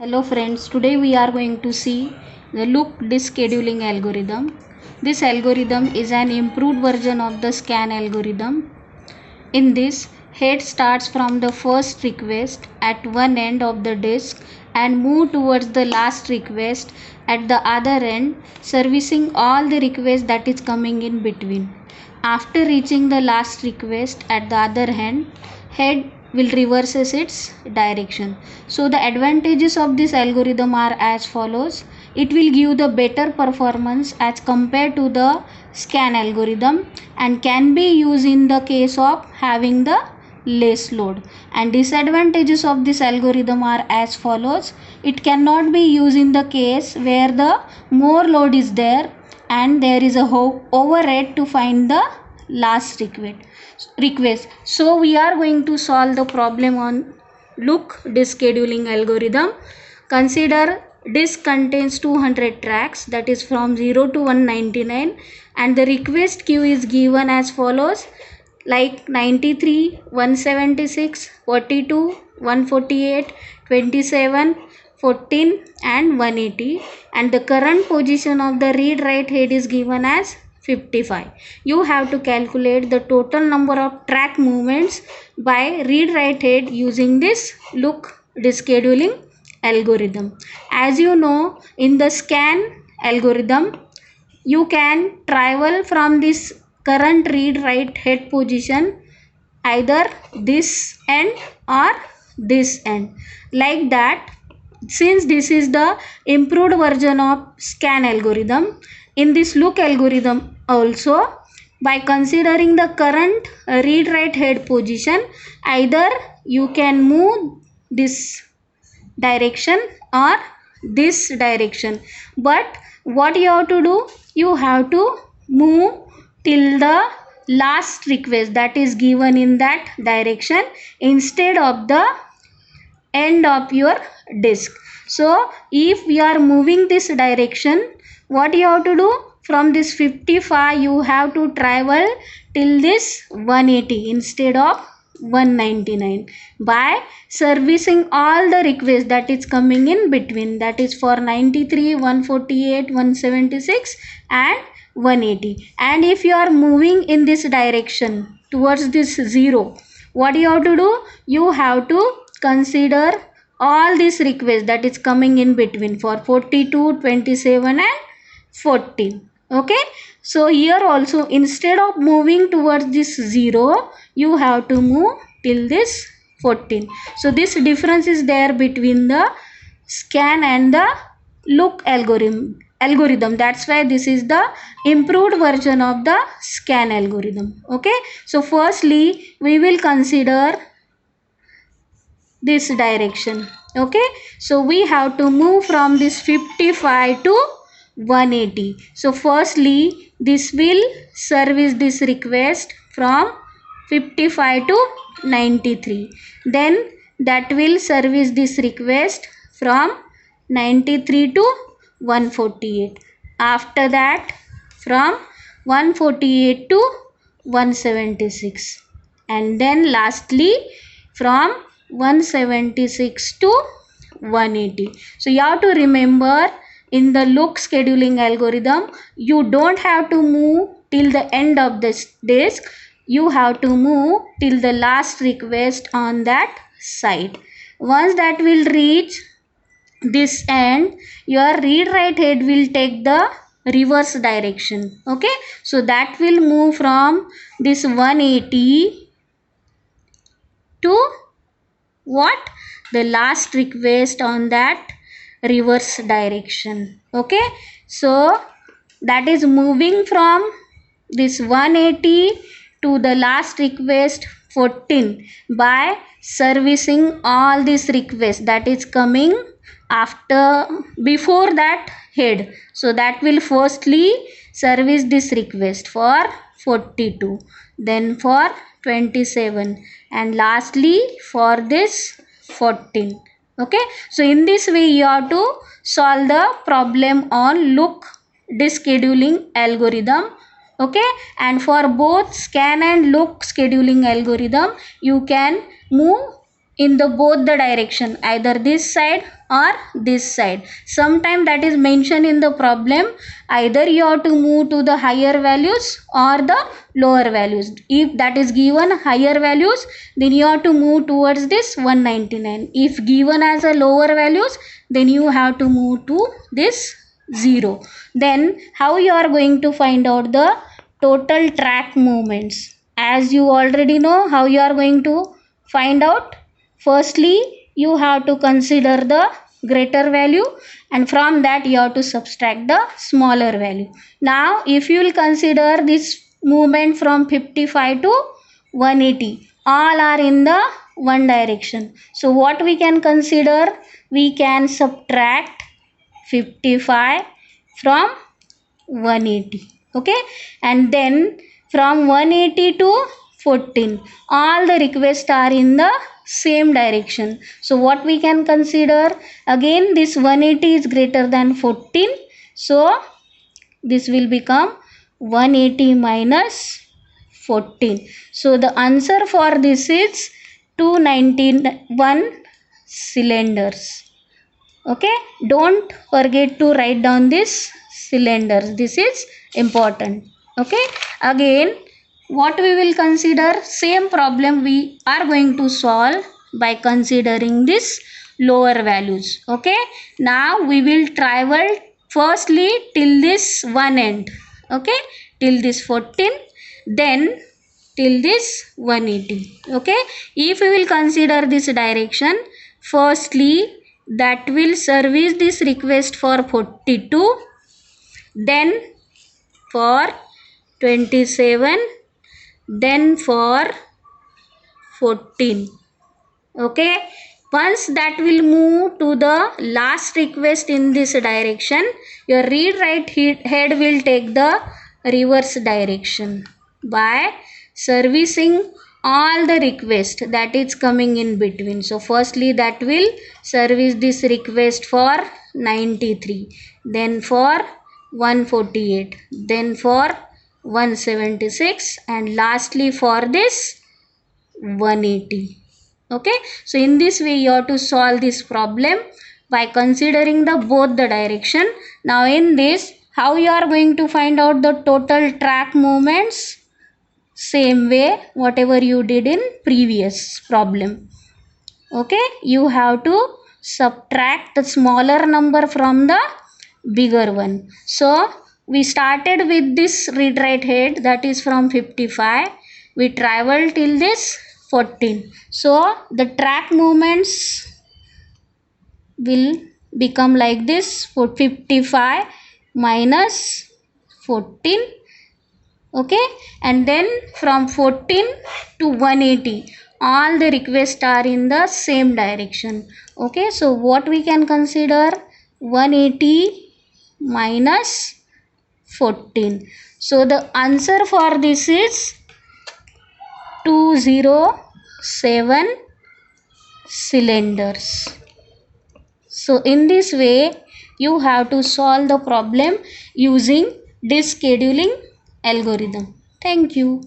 Hello friends, today we are going to see the look disk scheduling algorithm. This algorithm is an improved version of the scan algorithm. In this, head starts from the first request at one end of the disk and move towards the last request at the other end, servicing all the requests that is coming in between. After reaching the last request at the other end, head will reverses its direction. So the advantages of this algorithm are as follows. It will give the better performance as compared to the scan algorithm and can be used in the case of having the less load. And disadvantages of this algorithm are as follows. It cannot be used in the case where the more load is there and there is a overhead to find the last request. So we are going to solve the problem on look disk scheduling algorithm. Consider disk contains 200 tracks, that is from 0 to 199, and the request queue is given as follows, like 93, 176, 42, 148, 27, 14 and 180, and the current position of the read write head is given as 55. You have to calculate the total number of track movements by read write head using this look disk scheduling algorithm. As you know, in the scan algorithm, you can travel from this current read write head position either this end or this end, like that. Since this is the improved version of scan algorithm, in this look algorithm also, by considering the current read write head position, either you can move this direction or this direction, but what you have to do, you have to move till the last request that is given in that direction instead of the end of your disk. So if we are moving this direction, what you have to do, from this 55 you have to travel till this 180 instead of 199 by servicing all the requests that is coming in between, that is for 93, 148, 176 and 180. And if you are moving in this direction towards this 0, what you have to do, you have to consider all these requests that is coming in between for 42, 27 and 14. Okay, so here also instead of moving towards this 0, you have to move till this 14. So this difference is there between the scan and the look algorithm. That's why this is the improved version of the scan algorithm. Okay, so firstly we will consider this direction. Okay, so we have to move from this 55 to 180. So firstly this will service this request from 55 to 93, then that will service this request from 93 to 148, after that from 148 to 176, and then lastly from 176 to 180. So you have to remember, in the look scheduling algorithm, you don't have to move till the end of this disk, you have to move till the last request on that side. Once that will reach this end, your read write head will take the reverse direction. Okay, so that will move from this 180 to what, the last request on that reverse direction. Okay, so that is moving from this 180 to the last request 14 by servicing all these requests that is coming after, before that head. So that will firstly service this request for 42, then for 27, and lastly for this 14. Okay, so in this way you have to solve the problem on look disk scheduling algorithm. Okay, and for both scan and look scheduling algorithm, you can move in the both the direction, either this side or this side. Sometime that is mentioned in the problem, either you have to move to the higher values or the lower values. If that is given higher values, then you have to move towards this 199. If given as a lower values, then you have to move to this 0. Then how you are going to find out the total track movements? As you already know how you are going to find out. Firstly, you have to consider the greater value, and from that you have to subtract the smaller value. Now if you will consider this movement from 55 to 180, all are in the one direction. So what we can consider? We can subtract 55 from 180. Okay, and then from 180 to 14, all the requests are in the same direction. So what we can consider? Again, this 180 is greater than 14, so this will become 180 minus 14. So the answer for this is 291 cylinders. Okay, don't forget to write down this cylinders. This is important. Okay, again what we will consider? Same problem we are going to solve by considering this lower values. Okay, now we will travel firstly till this one end. Okay, till this 14, then till this 180. Okay, if we will consider this direction, firstly that will service this request for 42, then for 27, then for 14. Okay, once that will move to the last request in this direction, your read write head will take the reverse direction by servicing all the request that is coming in between. So firstly that will service this request for 93, then for 148, then for 176, and lastly for this 180. Okay, so in this way you have to solve this problem by considering the both the direction. Now in this, how you are going to find out the total track movements? Same way whatever you did in previous problem. Okay, you have to subtract the smaller number from the bigger one. So we started with this read write head, that is from 55. We travel till this 14. So the track movements will become like this: 55 minus 14. Okay, and then from 14 to 180, all the requests are in the same direction. Okay, so what we can consider? 180 minus 14. So the answer for this is 207 cylinders. So in this way you have to solve the problem using disk scheduling algorithm. Thank you.